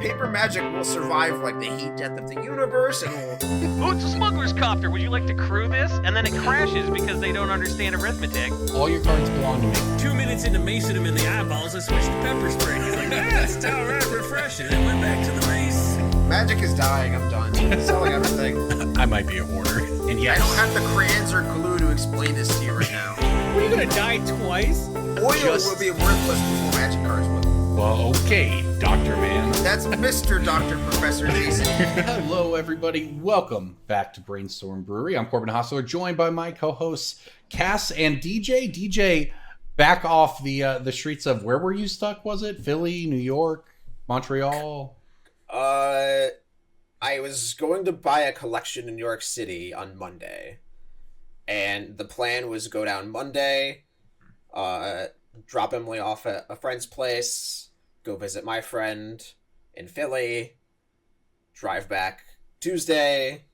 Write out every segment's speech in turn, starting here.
paper magic will survive like the heat death of the universe, and will... Oh, it's a smuggler's copter. Would you like to crew this? And then it crashes because they don't understand arithmetic. All your cards belong to me. 2 minutes into macing him in the eyeballs, I switched to pepper spray. He's like, it's all right, refreshing. And went back to the mace. Magic is dying. I'm done. Selling everything. I might be a hoarder. And yes, I don't have the crayons or glue to explain this to you right now. What, are you gonna die twice? Oil will be worthless before magic cards will. well, okay, Dr. Man. That's Mr. Dr. Professor Jason. Hello, everybody. Welcome back to Brainstorm Brewery. I'm Corbin Hostler, joined by my co-hosts Cass and DJ. DJ, back off the streets of, where were you stuck? Was it Philly, New York, Montreal? I was going to buy a collection in New York City on Monday, and the plan was go down Monday, drop Emily off at a friend's place, go visit my friend in Philly, drive back Tuesday,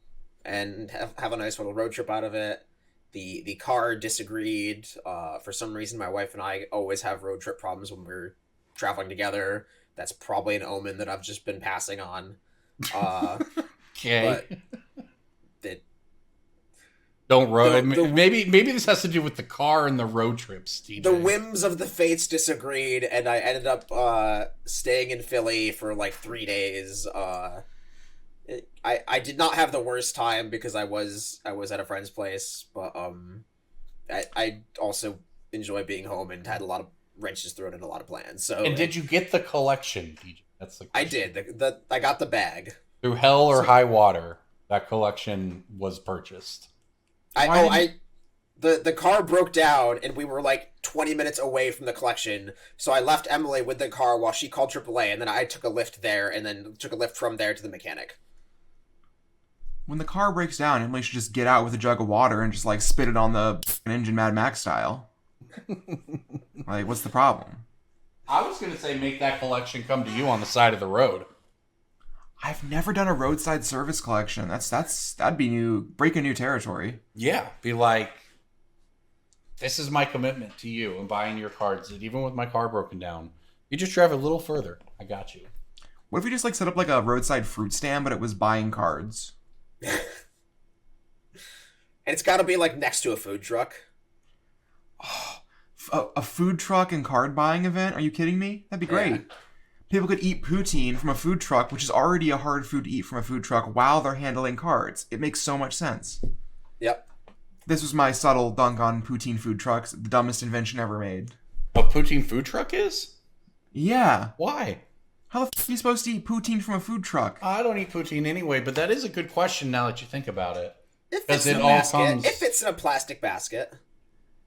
and have a nice little road trip out of it. The car disagreed. For some reason, my wife and I always have road trip problems when we're traveling together. That's probably an omen that I've just been passing on. Okay. But Don't road. Maybe this has to do with the car and the road trips, DJ. the whims of the fates disagreed, and I ended up staying in Philly for like 3 days. I did not have the worst time because I was at a friend's place, but I also enjoy being home and had a lot of wrenches thrown in a lot of plans. So, And did you get the collection, DJ? That's the I question. did. I got the bag. Through hell or high water, that collection was purchased. The car broke down and we were like 20 minutes away from the collection, so I left Emily with the car while she called AAA, and then I took a lift there and then took a lift from there to the mechanic. When the car breaks down, Emily should just get out with a jug of water and just like spit it on the engine Mad Max style. Like, what's the problem? I was going to say make that collection come to you on the side of the road. I've never done a roadside service collection. That'd be new, breaking new territory. Yeah, be like, this is my commitment to you and buying your cards. That even with my car broken down, you just drive a little further. I got you. What if we just like set up like a roadside fruit stand, but it was buying cards? And it's got to be like next to a food truck. A food truck and card buying event? Are you kidding me? That'd be great. Yeah. People could eat poutine from a food truck, which is already a hard food to eat from a food truck, while they're handling cards. It makes so much sense. Yep. This was my subtle dunk on poutine food trucks, the dumbest invention ever made. A poutine food truck is? Yeah. Why? How the f*** are you supposed to eat poutine from a food truck? I don't eat poutine anyway, but that is a good question now that you think about it. If Because it's it in a all basket. comes- If it's in a plastic basket.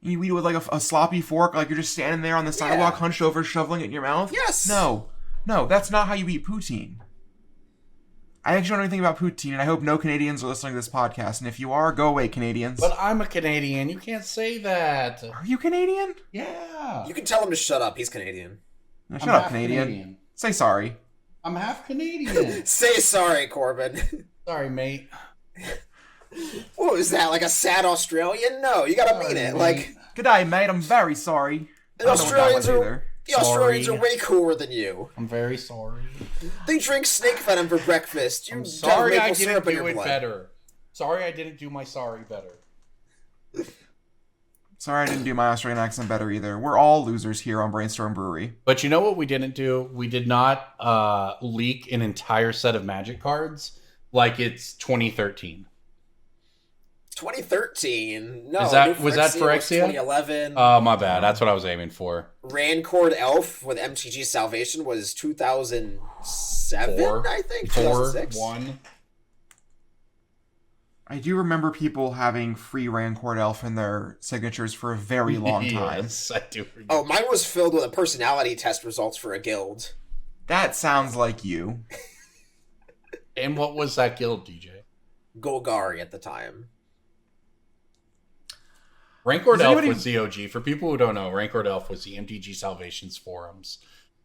You eat it with like a sloppy fork, like you're just standing there on the sidewalk, hunched over, shoveling it in your mouth? Yes. No, that's not how you eat poutine. I actually don't know anything about poutine, and I hope no Canadians are listening to this podcast. And if you are, go away, Canadians. But I'm a Canadian. You can't say that. Are you Canadian? Yeah. You can tell him to shut up. He's Canadian. No, I'm shut up, half Canadian. Say sorry. I'm half Canadian. Say sorry, Corbin. Sorry, mate. What was that? Like a sad Australian? No, you gotta mean it. Like, G'day, mate. I'm very sorry. the Australians are Sorry. way cooler than you. I'm very sorry. They drink snake venom for breakfast. You I'm have sorry maple I didn't syrup in do your it blood. better. Sorry I didn't do my sorry better. Sorry I didn't do my Australian accent better either. We're all losers here on Brainstorm Brewery. But you know what we didn't do? We did not leak an entire set of Magic cards like it's 2013. 2013. No, Was that New Phyrexia? 2011. Oh, my bad. That's what I was aiming for. Rancord Elf with MTG Salvation was 2007, I think. 2006. 1. I do remember people having free Rancord Elf in their signatures for a very long time. Yes, I do. Oh, mine was filled with a personality test results for a guild. That sounds like you. And what was that guild, DJ? Golgari at the time. Rancord Does Elf anybody- was the OG. For people who don't know, Rancord Elf was the MTG Salvations forums.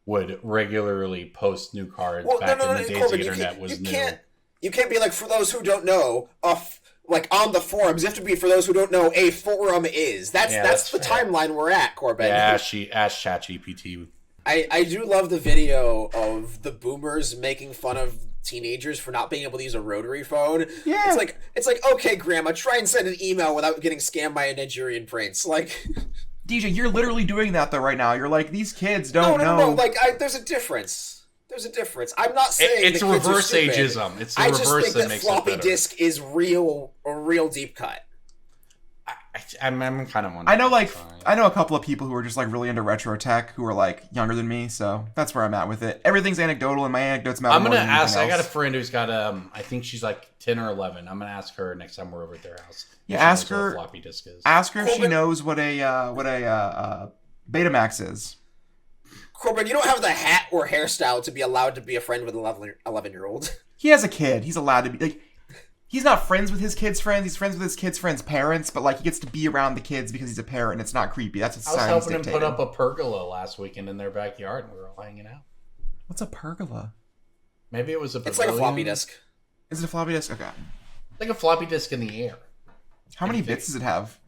Would regularly post new cards back in the days Corbin, the internet was new. You can't be like, for those who don't know, like on the forums. You have to be, for those who don't know, a forum is. That's the fair. timeline we're at, Corbin. Yeah, ask ChatGPT. I do love the video of the boomers making fun of teenagers for not being able to use a rotary phone. Yeah. It's like okay, grandma, try and send an email without getting scammed by a Nigerian prince. Like, DJ, you're literally doing that though right now. You're like, these kids don't know. no. Like, there's a difference. There's a difference. I'm not saying It's the a kids are reverse stupid. ageism. It's the I just reverse think that that makes floppy it better. disk is a real deep cut. I'm kind of wondering. I know a couple of people who are just like really into retro tech who are like younger than me, so that's where I'm at with it. Everything's anecdotal, and my anecdotes matter. I'm more gonna than anything ask. I got a else. friend who's got I think she's like 10 or 11. I'm gonna ask her next time we're over at their house. Yeah, if she ask knows what a her- floppy disk is. Ask her if she Corbin- knows what a Betamax is. Corbin, you don't have the hat or hairstyle to be allowed to be a friend with an 11-year-old. He has a kid. He's allowed to be like. He's not friends with his kids' friends. He's friends with his kids' friends' parents, but like he gets to be around the kids because he's a parent, and it's not creepy. That's what I was science helping him dictated. put up a pergola last weekend in their backyard, and we were all hanging out. What's a pergola? Maybe it was a. It's like a pavilion. floppy disk. Is it a floppy disk? Okay. Like a floppy disk in the air. How many bits does it have?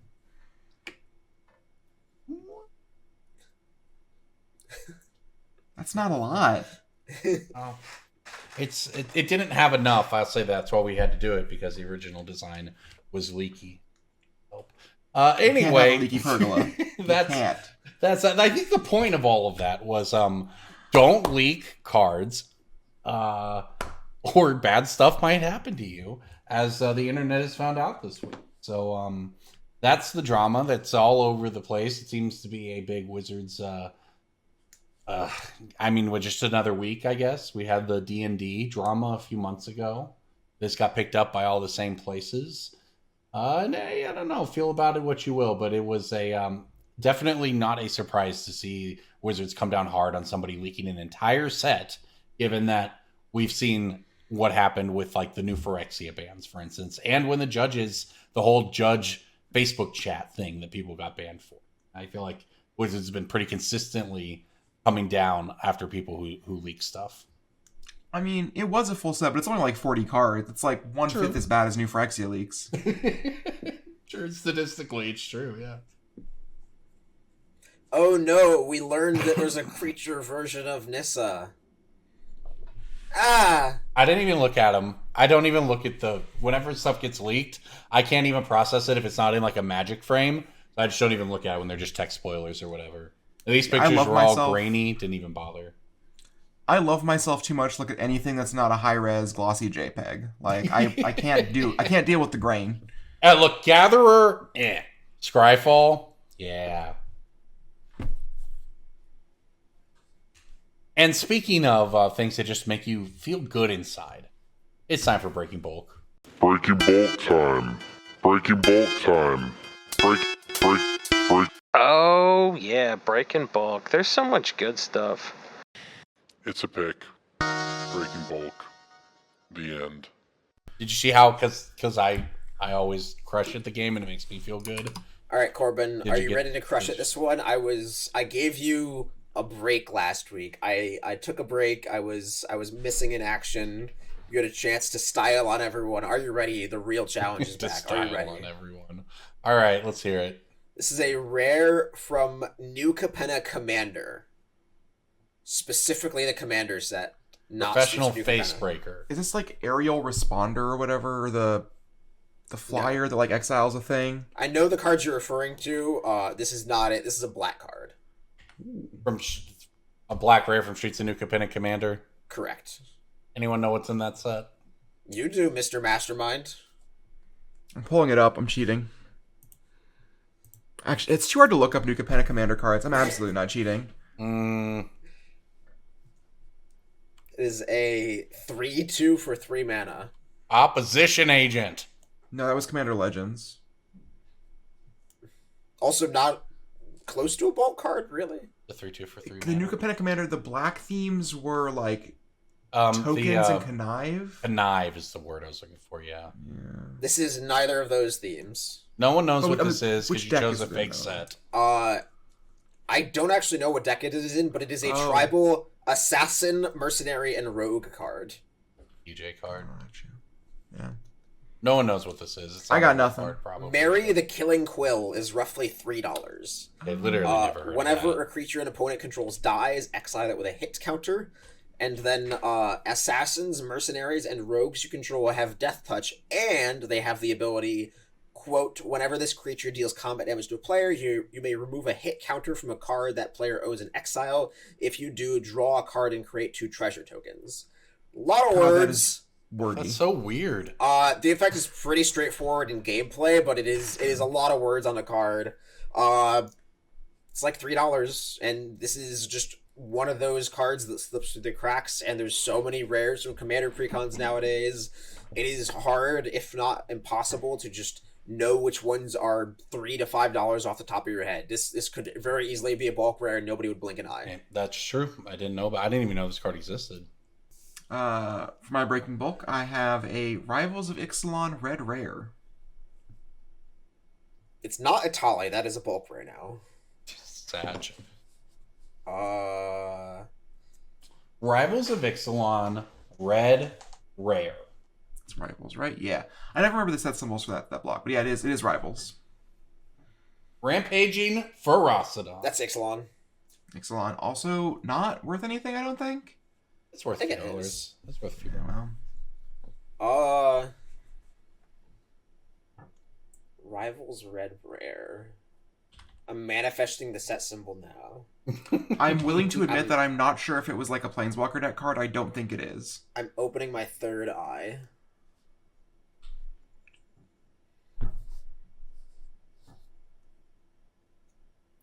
That's not a lot. Oh. It didn't have enough. I'll say that's why we had to do it, because the original design was leaky. Anyway, leaky pergola. You can't. that's. I think the point of all of that was don't leak cards, or bad stuff might happen to you, as the internet has found out this week. So that's the drama that's all over the place. It seems to be a big Wizards. With just another week, I guess. We had the D&D drama a few months ago. This got picked up by all the same places. And I don't know, feel about it what you will, but it was definitely not a surprise to see Wizards come down hard on somebody leaking an entire set, given that we've seen what happened with like the new Phyrexia bans, for instance, and when the whole judge Facebook chat thing that people got banned for. I feel like Wizards has been pretty consistently coming down after people who leak stuff. I mean, it was a full set, but it's only like 40 cards. It's like 1/5 as bad as new Phyrexia leaks. Sure, statistically, it's true, yeah. Oh no, we learned that there's a creature version of Nissa. Ah! I didn't even look at them. I don't even look at whenever stuff gets leaked, I can't even process it if it's not in like a magic frame. I just don't even look at it when they're just text spoilers or whatever. These pictures were all grainy, didn't even bother. I love myself too much to look at anything that's not a high-res glossy JPEG. Like I can't deal with the grain. Look, Gatherer, Scryfall, yeah. And speaking of things that just make you feel good inside, it's time for Breaking Bulk. Breaking bulk time. Breaking bulk time. Break. Oh, yeah, Breaking Bulk. There's so much good stuff. It's a pick. Breaking bulk. The end. Did you see how, because I always crush at the game and it makes me feel good? All right, Corbin, Did are you you get- ready to crush it this one? I gave you a break last week. I took a break. I was missing in action. You had a chance to style on everyone. Are you ready? The real challenge is To back. Are style you ready? on everyone. All right, let's hear it. This is a rare from New Capenna Commander. Specifically the Commander set. Not Professional Streets of New Face Capenna. Breaker. Is this like Aerial Responder or whatever? Or the flyer that like exiles a thing? I know the cards you're referring to. This is not it. This is a black card. A black rare from Streets of New Capenna Commander. Correct. Anyone know what's in that set? You do, Mr. Mastermind. I'm pulling it up. I'm cheating. Actually, it's too hard to look up New Capenna Commander cards. I'm absolutely not cheating. It is a 3/2 for 3 mana. Opposition Agent. No, that was Commander Legends. Also not close to a bulk card, really. The 3/2 for 3. The New Capenna Commander, the black themes were like tokens tokens and connive. Connive is the word I was looking for, yeah. This is neither of those themes. No one knows Oh, what I this mean, is because which you deck chose is a it in, fake though? set. I don't actually know what deck it is in, but it is a Oh. tribal assassin, mercenary, and rogue card. UJ card. Yeah. No one knows what this is. It's I got on the nothing. card, probably. Mary the Killing Quill is roughly $3. They literally never heard Whenever of that. a creature an opponent controls dies, exile it with a hit counter. And then assassins, mercenaries, and rogues you control have death touch, and they have the ability, quote, whenever this creature deals combat damage to a player, you may remove a hit counter from a card that player owes in exile. If you do, draw a card and create 2 treasure tokens. A lot of God, that words. is wordy. That's so weird. The effect is pretty straightforward in gameplay, but it is a lot of words on the card. It's like $3, and this is just one of those cards that slips through the cracks, and there's so many rares from Commander Precons nowadays. It is hard, if not impossible, to just know which ones are $3 to $5 off the top of your head. This could very easily be a bulk rare, and nobody would blink an eye. Yeah, that's true. I didn't know, but I didn't even know this card existed. For my breaking bulk, I have a Rivals of Ixalan red rare. It's not Itali, that is a bulk rare now. Sag. Rivals of Ixalan, red, rare. It's Rivals, right? Yeah. I never remember the set symbols for that block, but yeah, it is Rivals. Rampaging Ferocidon. That's Ixalan. Ixalan also not worth anything, I don't think. It's worth I think $3. it is. That's worth a few Yeah, dollars. well. Rivals red rare. I'm manifesting the set symbol now. I'm willing to admit that I'm not sure if it was like a Planeswalker deck card. I don't think it is. I'm opening my third eye.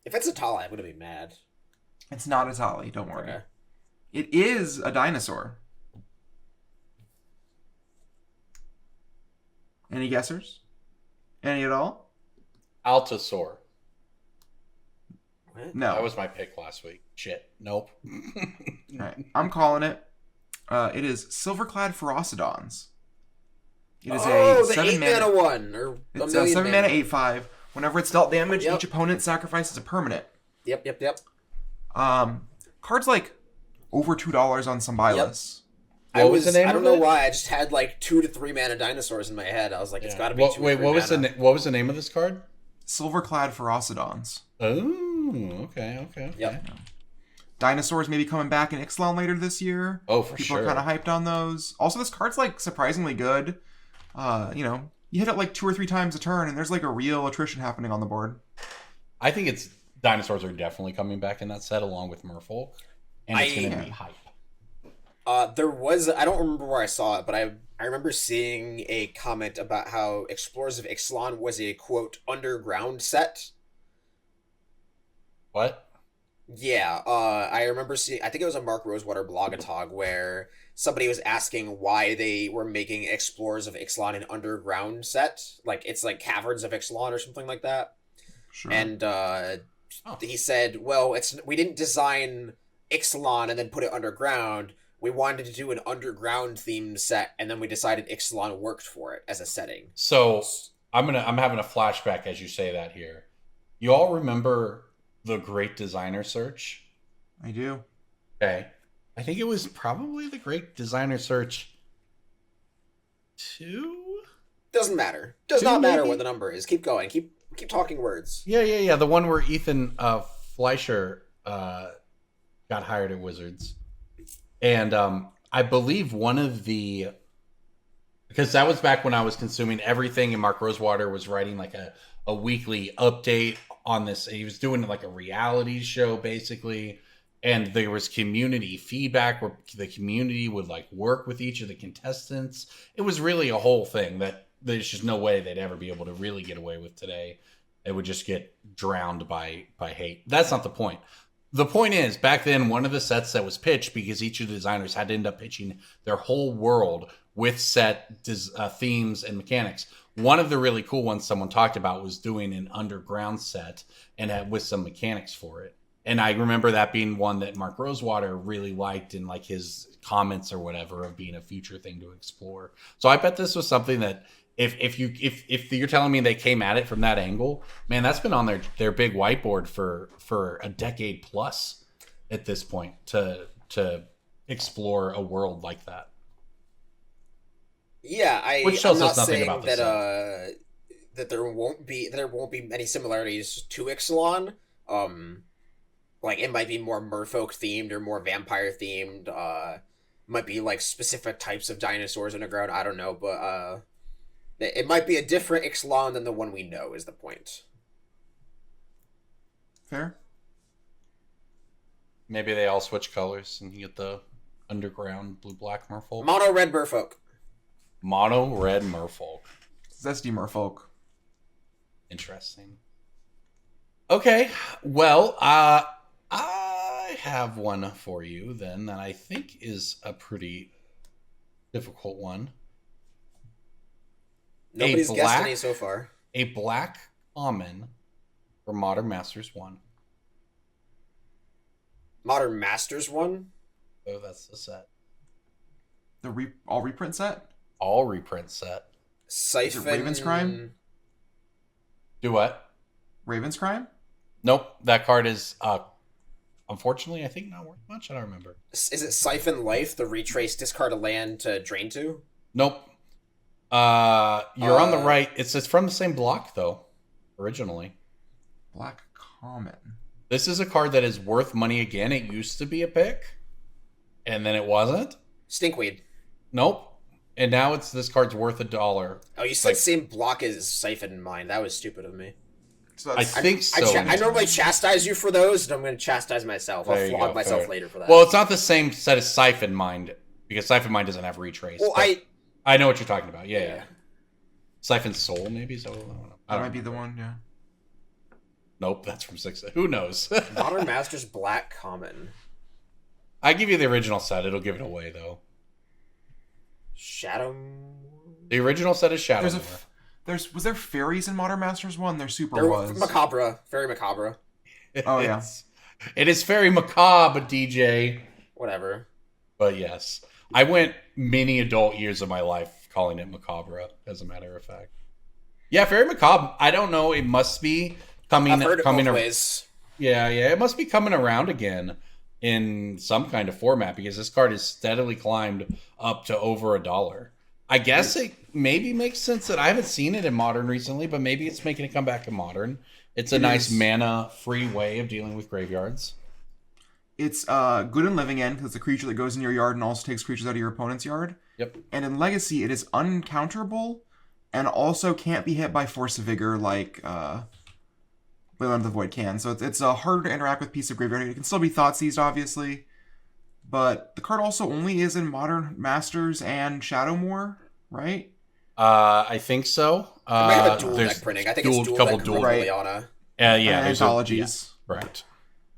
If it's a Tala, I'm gonna be mad. It's not a Tali, don't worry. Okay. It is a dinosaur. Any guessers? Any at all? Altasaur. What? No. That was my pick last week. Shit. Nope. All right. I'm calling it. It is Silverclad Ferocidons. It is Oh, a the 7 8 mana one, or It's a a million 7 mana 8/5. Whenever it's dealt damage, Yep. each opponent sacrifices a permanent. Yep. Cards like over $2 on Symbilis. What was the name I don't of know it? why. I just had like 2 to 3 mana dinosaurs in my head. I was like, it's got to be 2 or 3 Wait, what was mana. what was the name of this card? Silverclad Ferocidons. Oh, okay. Yep. Dinosaurs may be coming back in Ixalan later this year. Oh, for People sure. are kind of hyped on those. Also, this card's like surprisingly good. You hit it like 2 or 3 times a turn, and there's like a real attrition happening on the board. I think it's dinosaurs are definitely coming back in that set along with Merfolk, and it's going to be hype. There was, I don't remember where I saw it, but I remember seeing a comment about how Explorers of Ixalan was a, quote, underground set. What? Yeah, I remember seeing, I think it was a Mark Rosewater blogatog where somebody was asking why they were making Explorers of Ixalan an underground set. Like, it's like Caverns of Ixalan or something like that. Sure. And he said, well, we didn't design Ixalan and then put it underground. We wanted to do an underground themed set, and then we decided Ixalan worked for it as a setting. So I'm having a flashback as you say that here. You all remember the Great Designer Search? I do. Okay. I think it was probably the Great Designer Search 2? Doesn't matter. Does Two, not matter maybe? what the number is. Keep going. Keep talking words. Yeah. The one where Ethan Fleischer got hired at Wizards. And I believe one of the... Because that was back when I was consuming everything, and Mark Rosewater was writing like a weekly update on this. He was doing like a reality show, basically. And there was community feedback where the community would like work with each of the contestants. It was really a whole thing that there's just no way they'd ever be able to really get away with today. It would just get drowned by hate. That's not the point. The point is, back then, one of the sets that was pitched, because each of the designers had to end up pitching their whole world with set themes and mechanics. One of the really cool ones someone talked about was doing an underground set and with some mechanics for it. And I remember that being one that Mark Rosewater really liked in like his comments or whatever of being a future thing to explore. So I bet this was something that if you're telling me they came at it from that angle, man, that's been on their big whiteboard for a decade plus at this point to explore a world like that. Yeah, Which tells I'm not us nothing saying about the that that there won't be any similarities to Ixalan. Like it might be more merfolk themed or more vampire themed. Might be like specific types of dinosaurs underground. I don't know, but it might be a different Ixalan than the one we know. Is the point? Fair. Maybe they all switch colors and you get the underground blue-black merfolk. Mono red merfolk. Mono red merfolk. Zesty merfolk. Interesting. Okay, well, I have one for you then that I think is a pretty difficult one. Nobody's guessed any so far. A black common for Modern Masters 1. Modern Masters 1? Oh, that's the set. The all reprint set? All reprint set. Siphon... Is it Raven's Crime? Do what? Raven's Crime? Nope, that card is, unfortunately, I think not worth much. I don't remember. Is it Siphon Life, the retrace discard a land to drain to? Nope. You're on the right. It's from the same block, though, originally. Black Common. This is a card that is worth money again. It used to be a pick, and then it wasn't. Stinkweed. Nope. And now this card's worth $1. Oh, you said same block as Siphon in mind. That was stupid of me. So I think so. I normally chastise you for those, and I'm going to chastise myself. There I'll you flog go, myself fair. later for that. Well, it's not the same set as Siphon Mind, because Siphon Mind doesn't have retrace. Well, I know what you're talking about. Yeah. Siphon Soul, maybe? So, I don't know. That might be the one, yeah. Nope, that's from 6. Who knows? Modern Masters Black Common. I give you the original set. It'll give it away, though. Shadow... The original set is Shadow. Was there fairies in Modern Masters 1? There There was. Macabre. Very Macabre. Oh, yeah. It is very macabre, DJ. Whatever. But yes. I went many adult years of my life calling it macabre, as a matter of fact. Yeah, very macabre. I don't know. It must be coming. I've heard it coming both ways. Yeah. It must be coming around again in some kind of format because this card has steadily climbed up to over $1. I guess it maybe makes sense that I haven't seen it in Modern recently, but maybe it's making a comeback in Modern. It's a nice mana-free way of dealing with graveyards. It's good in Living End because it's a creature that goes in your yard and also takes creatures out of your opponent's yard. Yep. And in Legacy, it is uncounterable and also can't be hit by Force of Vigor like Leyland of the Void can. So it's a harder to interact with piece of graveyard. It can still be Thought Seized, obviously. But the card also only is in Modern Masters and Shadowmoor, right? I think so. It might have a dual deck printing. I think it's dual deck dual right. Liliana. Yeah, And there's anthologies. right.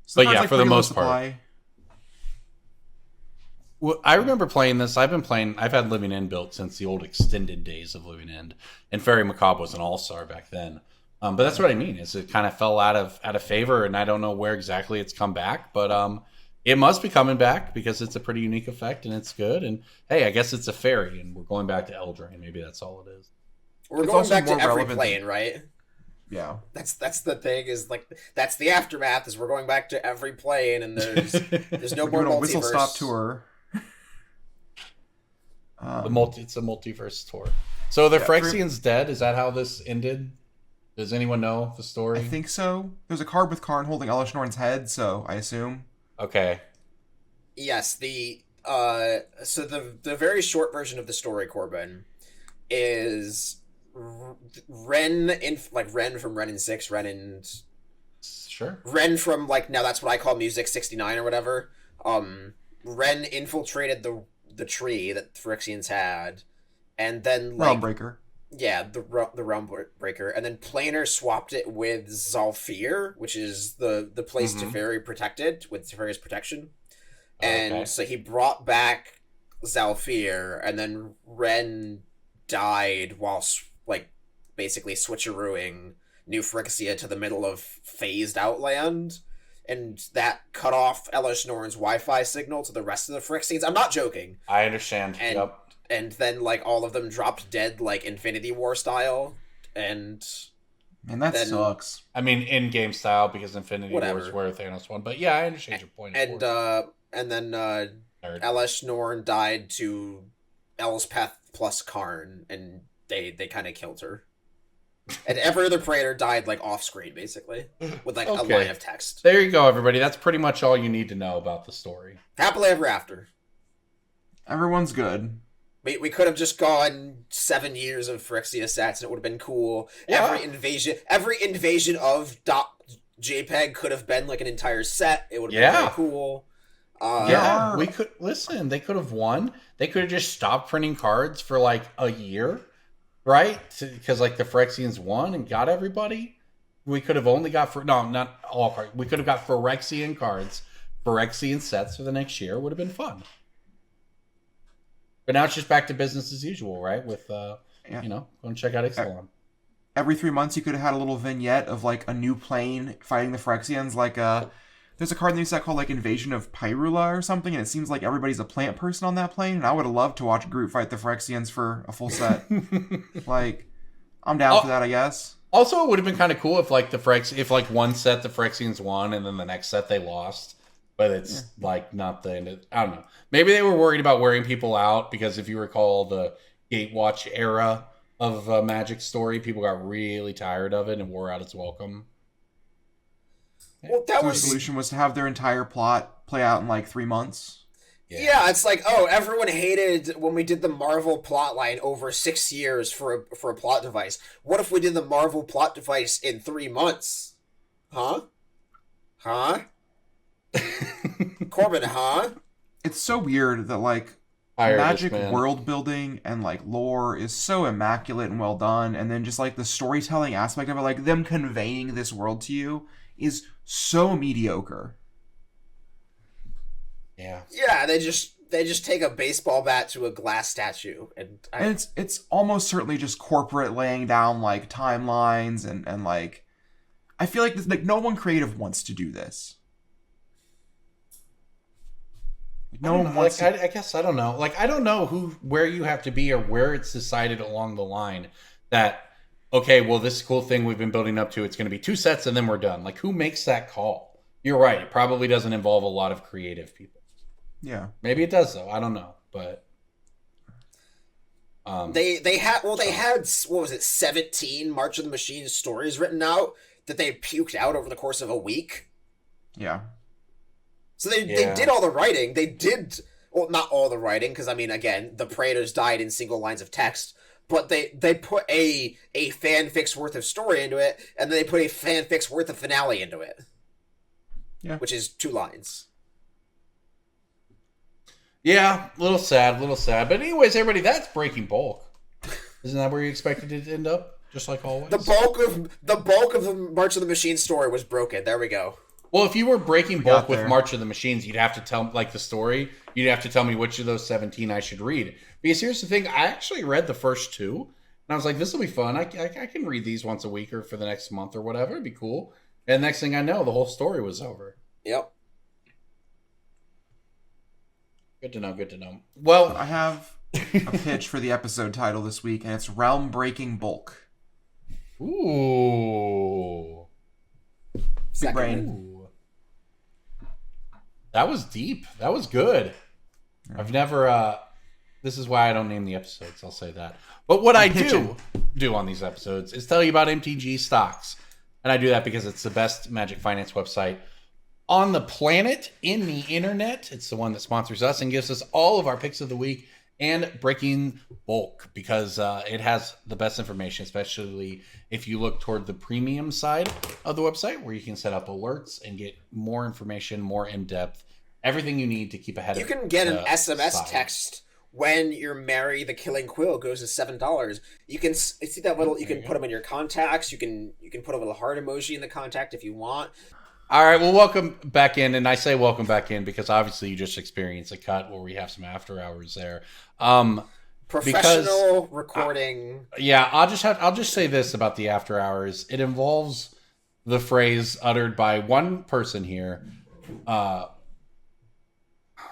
So But yeah, for the most part. supply. Well, I remember playing this. I've had Living End built since the old extended days of Living End. And Fairy Macabre was an all-star back then. But that's what I mean, is it kind of fell out of favor, and I don't know where exactly it's come back, but it must be coming back because it's a pretty unique effect and it's good. And hey, I guess it's a fairy, and we're going back to Eldraine. Maybe that's all it is. We're It's going also back to more every relevant plane, right? Yeah. That's the thing, is like that's the aftermath, is we're going back to every plane, and there's no We're more doing a multiverse. Whistle Stop tour. It's a multiverse tour. So the Phyrexian's dead. Is that how this ended? Does anyone know the story? I think so. There's a card with Karn holding Elesh Norn's head, so I assume. Okay. Yes, so the very short version of the story, Corbin, is Ren from Ren in 6, Ren from now that's what I call Music 69 or whatever. Ren infiltrated the tree that the Phyrexians had, and then Realmbreaker. Yeah, the Realmbreaker, and then Planar swapped it with Zalfir, which is the place Teferi protected with Teferi's protection. And so he brought back Zalfir, and then Ren died whilst basically switcherooing New Phyrexia to the middle of phased Outland, and that cut off Elesh Norn's Wi-Fi signal to the rest of the Phyrexians. I'm not joking. I understand. And then all of them dropped dead Infinity War style, and that sucks. I mean, in-game style, because Infinity Whatever. War is where Thanos won. But yeah, I understand your point. And then Elesh Norn died to Elspeth plus Karn, and they kind of killed her. And every other praetor died like off screen, basically, with like a line of text. There you go, everybody. That's pretty much all you need to know about the story. Happily ever after. Everyone's good. We could have just gone 7 years of Phyrexia sets, and it would have been cool. Yeah. Every invasion of .jpg could have been like an entire set. It would have been very cool. We could listen. They could have won. They could have just stopped printing cards for like a year, right? Because like the Phyrexians won and got everybody. We could have only got not all cards. We could have got Phyrexian cards, Phyrexian sets for the next year. Would have been fun. But now it's just back to business as usual, right? With go and check out Ixalan. Every 3 months, you could have had a little vignette of like a new plane fighting the Phyrexians. Like there's a card in the new set called like Invasion of Pyrula or something, and it seems like everybody's a plant person on that plane. And I would have loved to watch Groot fight the Phyrexians for a full set. Like, I'm down for that, I guess. Also, it would have been kind of cool if like if like one set the Phyrexians won and then the next set they lost. But it's like not the end of, I don't know. Maybe they were worried about wearing people out because if you recall the Gatewatch era of Magic story, people got really tired of it and wore out its welcome. Well, The solution was to have their entire plot play out in like 3 months. Yeah, it's like, everyone hated when we did the Marvel plot line over 6 years for a plot device. What if we did the Marvel plot device in 3 months? Huh? Corbin, huh? It's so weird that like Magic world building and like lore is so immaculate and well done, and then just like the storytelling aspect of it, like them conveying this world to you, is so mediocre. Yeah. Yeah, they just take a baseball bat to a glass statue, and it's almost certainly just corporate laying down like timelines and like I feel like like no one creative wants to do this. No one wants. I guess I don't know. Like I don't know where you have to be or where it's decided along the line that okay, well this cool thing we've been building up to, it's going to be 2 sets and then we're done. Like who makes that call? You're right. It probably doesn't involve a lot of creative people. Yeah, maybe it does though. I don't know, but they had what was it, 17 March of the Machines stories written out that they puked out over the course of a week. Yeah. So they did all the writing. They did, well, not all the writing, because I mean, again, the Praetors died in single lines of text. But they put a fanfic's worth of story into it, and then they put a fanfic's worth of finale into it. Yeah, which is 2 lines. Yeah, a little sad. But anyways, everybody, that's Breaking Bulk. Isn't that where you expected it to end up? Just like always. The bulk of the March of the Machines story was broken. There we go. Well, if you were breaking bulk with March of the Machines, you'd have to tell, like, the story. You'd have to tell me which of those 17 I should read. Because here's the thing. I actually read the first 2. And I was like, this will be fun. I can read these once a week or for the next month or whatever. It'd be cool. And next thing I know, the whole story was over. Yep. Good to know. Well, I have a pitch for the episode title this week, and it's Realm Breaking Bulk. Ooh. Big brain. Ooh. That was deep. That was good. I've never this is why I don't name the episodes, I'll say that. But what I do on these episodes is tell you about MTGstocks. And I do that because it's the best Magic Finance website on the planet, in the internet. It's the one that sponsors us and gives us all of our picks of the week and Breaking Bulk, because it has the best information, especially if you look toward the premium side of the website, where you can set up alerts and get more information, more in-depth, everything you need to keep ahead of. You can get an SMS text when your Mary the Killing Quill goes to $7. You can see that little. You can put them in your contacts. You can put a little heart emoji in the contact if you want. All right, well, welcome back in, and I say welcome back in because obviously you just experienced a cut where we have some after hours there. Professional recording. Yeah, I'll just say this about the after hours. It involves the phrase uttered by one person here,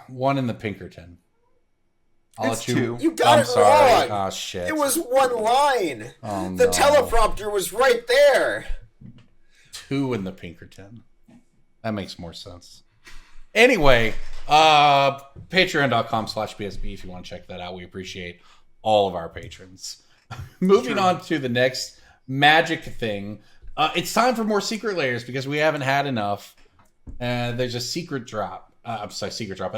one in the Pinkerton. It's 2. You got it wrong. Oh shit! It was 1 line. Oh, the teleprompter was right there. 2 in the Pinkerton. That makes more sense. Anyway, Patreon.com/PSB if you want to check that out. We appreciate all of our patrons. Moving on to the next magic thing. It's time for more secret layers because we haven't had enough. There's a secret drop. A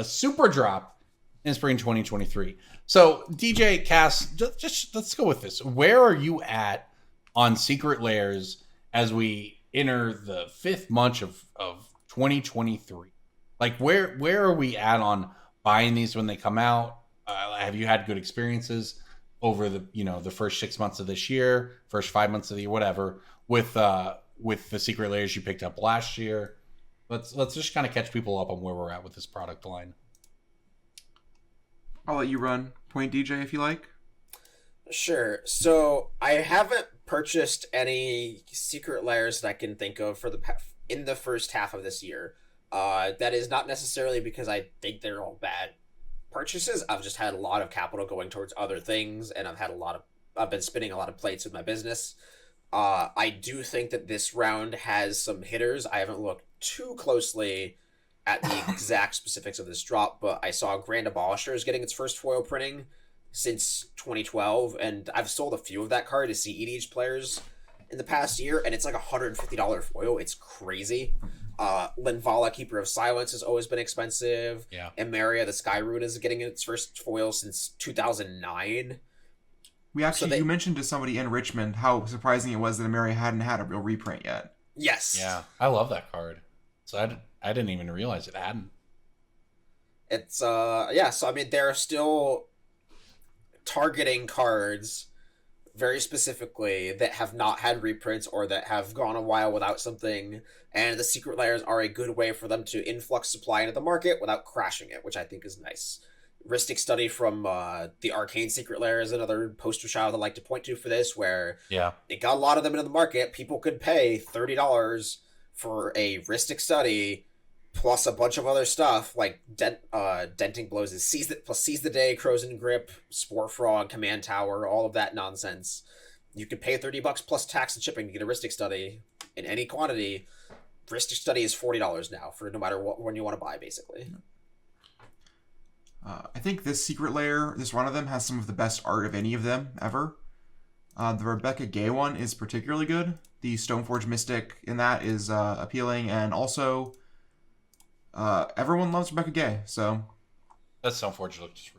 super drop in spring 2023. So, DJ, Cass, just let's go with this. Where are you at on secret layers as we enter the 5th month of 2023? Like, where are we at on buying these when they come out? Have you had good experiences over the first 6 months of this year, first 5 months of the year, whatever, with the secret layers you picked up last year? Let's just kind of catch people up on where we're at with this product line. I'll let you run point, DJ, if you like. Sure. So I haven't purchased any secret layers that I can think of in the first half of this year. That is not necessarily because I think they're all bad purchases. I've just had a lot of capital going towards other things, and I've been spinning a lot of plates with my business. I do think that this round has some hitters. I haven't looked too closely at the exact specifics of this drop, but I saw Grand Abolisher is getting its first foil printing since 2012, and I've sold a few of that card to see EDH players in the past year, and it's like $150 foil. It's crazy. Linvala, Keeper of Silence, has always been expensive. Yeah. Emeria, the Sky Rune, is getting its first foil since 2009. We actually, you mentioned to somebody in Richmond how surprising it was that Emeria hadn't had a real reprint yet. Yes. Yeah, I love that card. So I didn't even realize it hadn't. It's so I mean they're still targeting cards very specifically that have not had reprints or that have gone a while without something, and the secret layers are a good way for them to influx supply into the market without crashing it, which I think is nice. Ristic Study from the Arcane Secret Lair is another poster child I like to point to for this, where it got a lot of them into the market. People could pay $30 for a Ristic Study plus a bunch of other stuff like Denting Blows, Seize the Day, Crows and Grip, Spore Frog, Command Tower, all of that nonsense. You could pay $30 plus tax and shipping to get a Ristic Study in any quantity. Ristic Study is $40 now for no matter when you want to buy, basically. I think this secret layer, this one of them, has some of the best art of any of them ever. The Rebecca Gay one is particularly good. The Stoneforge Mystic in that is appealing, and also everyone loves Rebecca Gay, so That Stoneforge looks.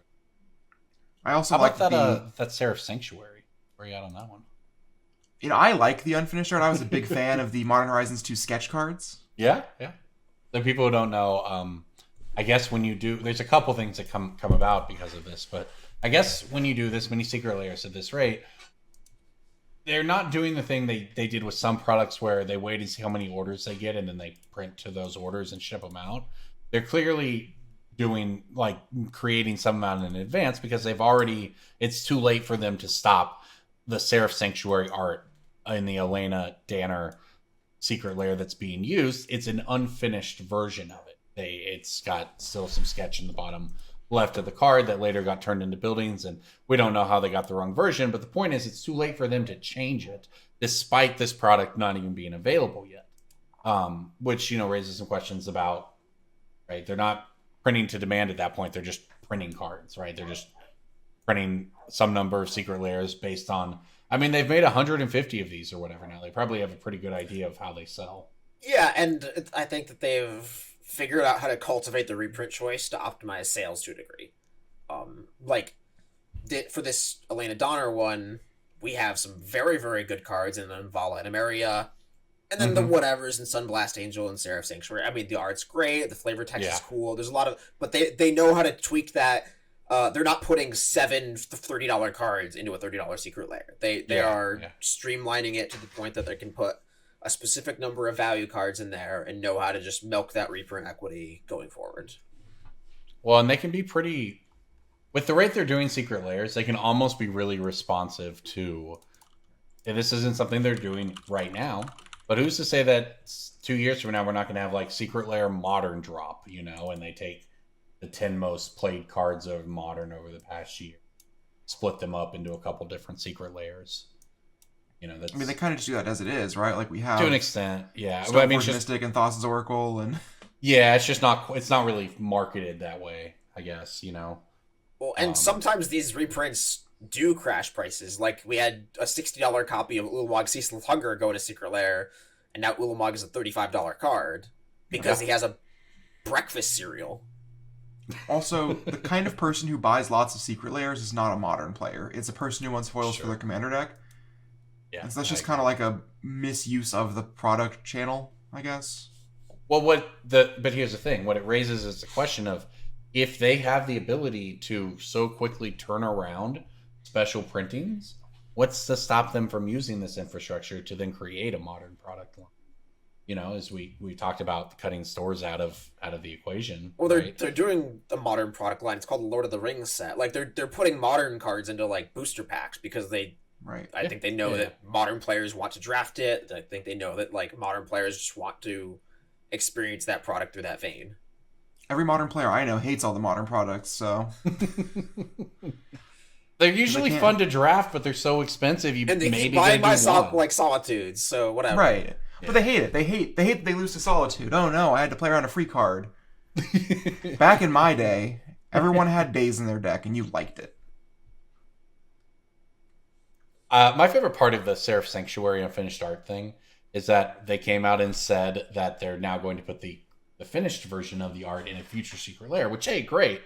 I also How like about that Seraph Sanctuary? Where are you at on that one? I like the unfinished art. I was a big fan of the Modern Horizons 2 sketch cards. Yeah. The people who don't know, I guess when you do, there's a couple things that come about because of this, but I guess when you do this many secret layers at this rate, they're not doing the thing they did with some products where they wait and see how many orders they get and then they print to those orders and ship them out. They're clearly doing, like, creating some amount in advance because it's too late for them to stop the Seraph Sanctuary art in the Elena Danner secret layer that's being used. It's an unfinished version of it. It's got still some sketch in the bottom left of the card that later got turned into buildings, and we don't know how they got the wrong version, but the point is it's too late for them to change it despite this product not even being available yet, which raises some questions about, right, they're not printing to demand at that point, they're just printing cards, right? They're just printing some number of secret layers based on, I mean, they've made 150 of these or whatever now. They probably have a pretty good idea of how they sell. Yeah, and I think that they've figured out how to cultivate the reprint choice to optimize sales to a degree. For this Elena Donner one, we have some very, very good cards in Linvala and Emeria, and then the whatevers in Sunblast Angel and Seraph Sanctuary. I mean, the art's great, the flavor text is cool. There's a lot of, but they know how to tweak that. They're not putting 7 $30 cards into a $30 secret layer. They are streamlining it to the point that they can put a specific number of value cards in there and know how to just milk that reprint equity going forward. Well, and they can be pretty, with the rate they're doing secret layers, they can almost be really responsive to, this isn't something they're doing right now, but who's to say that 2 years from now we're not going to have like secret layer modern drop, and they take the 10 most played cards of modern over the past year, split them up into a couple different secret layers. That's, I mean, they kind of just do that as it is, right? Like we have to an extent, yeah. Stoneforge Mystic and Thassa's Oracle, and yeah, it's not really marketed that way. I guess, you know. Well, and sometimes these reprints do crash prices. Like, we had a $60 copy of Ulamog Ceaseless Hunger go to Secret Lair, and now Ulamog is a $35 card because he has a breakfast cereal. Also, the kind of person who buys lots of Secret Lairs is not a Modern player. It's a person who wants foils for their commander deck. Yeah, and so that's just kind of like a misuse of the product channel, I guess. Well, but here's the thing. What it raises is the question of, if they have the ability to so quickly turn around special printings, what's to stop them from using this infrastructure to then create a Modern product line? You know, as we talked about cutting stores out of the equation. Well, they're doing a Modern product line. It's called the Lord of the Rings set. Like, they're putting Modern cards into like booster packs because I think they know that Modern players want to draft it. I think they know that like Modern players just want to experience that product through that vein. Every Modern player I know hates all the Modern products, so they're usually fun to draft, but they're so expensive. And they keep buying my Solitudes, so whatever. Right. Yeah. But they hate it. They hate that they lose to Solitude. Oh no, I had to play around a free card. Back in my day, everyone had Days in their deck, and you liked it. My favorite part of the Seraph Sanctuary Unfinished Art thing is that they came out and said that they're now going to put the finished version of the art in a future Secret Lair, which, hey, great.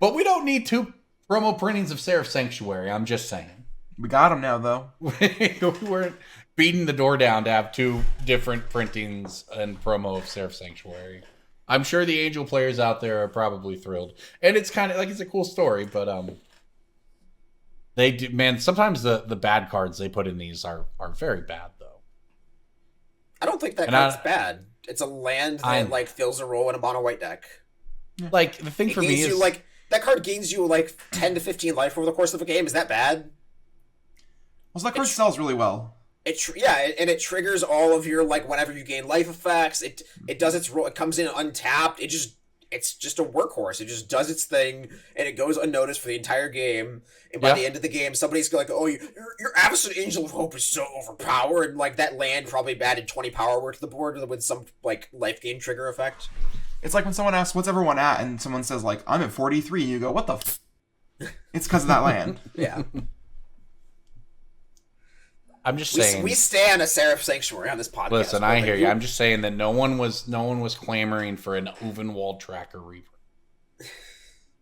But we don't need 2 promo printings of Seraph Sanctuary, I'm just saying. We got them now, though. We weren't beating the door down to have 2 different printings and promo of Seraph Sanctuary. I'm sure the Angel players out there are probably thrilled. And it's kind of like, it's a cool story, but they do, man, sometimes the bad cards they put in these are very bad, though. I don't think that card's bad. It's a land that like fills a role in a mono white deck. Like, the thing for me is like that card gains you like 10 to 15 life over the course of a game. Is that bad? Well, that card sells really well. And it triggers all of your like whenever you gain life effects. It does its role. It comes in untapped. It's just a workhorse. It just does its thing, and it goes unnoticed for the entire game. And by the end of the game, somebody's like, "Oh, your Avacyn Angel of Hope is so overpowered." And like that land probably added 20 power work to the board with some like life gain trigger effect. It's like when someone asks, "What's everyone at?" and someone says, "Like I'm at 43," and you go, "What the?" It's because of that land. Yeah. I'm just saying we stand a Seraph Sanctuary on this podcast. Listen, I hear you. I'm just saying that no one was clamoring for an Uvenwald Tracker reprint.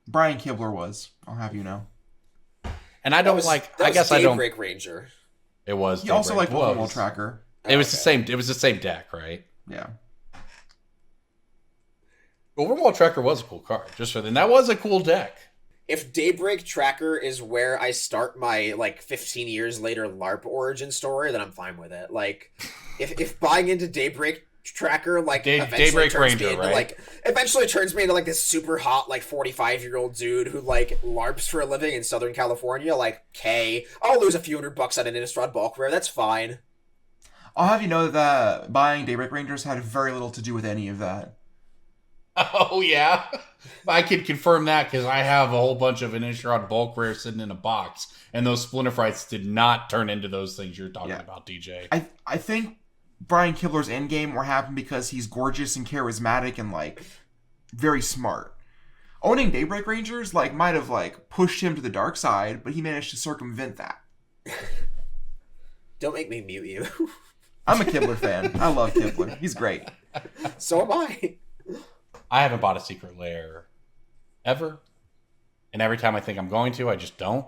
Brian Kibler was. I'll have you know. And I don't I guess I don't. Daybreak Ranger. It was. You also like Uvenwald Tracker. It was the same. It was the same deck, right? Yeah. Uvenwald Tracker was a cool card. Just for that was a cool deck. If Daybreak Tracker is where I start my, like, 15 years later LARP origin story, then I'm fine with it. Like, if buying into Daybreak Tracker, like, Daybreak Ranger, right? Like, eventually turns me into, like, this super hot, like, 45-year-old dude who, like, LARPs for a living in Southern California, like, okay, I'll lose a few $100 on an Innistrad bulk rare, that's fine. I'll have you know that buying Daybreak Rangers had very little to do with any of that. Oh, yeah? I can confirm that because I have a whole bunch of Innistrad bulk rare sitting in a box, and those Splinter Frights did not turn into those things you're talking about, DJ. I think Brian Kibler's endgame were happened because he's gorgeous and charismatic and, like, very smart. Owning Daybreak Rangers, like, might have, like, pushed him to the dark side, but he managed to circumvent that. Don't make me mute you. I'm a Kibler fan. I love Kibler. He's great. So am I. I haven't bought a Secret Lair ever. And every time I think I'm going to, I just don't.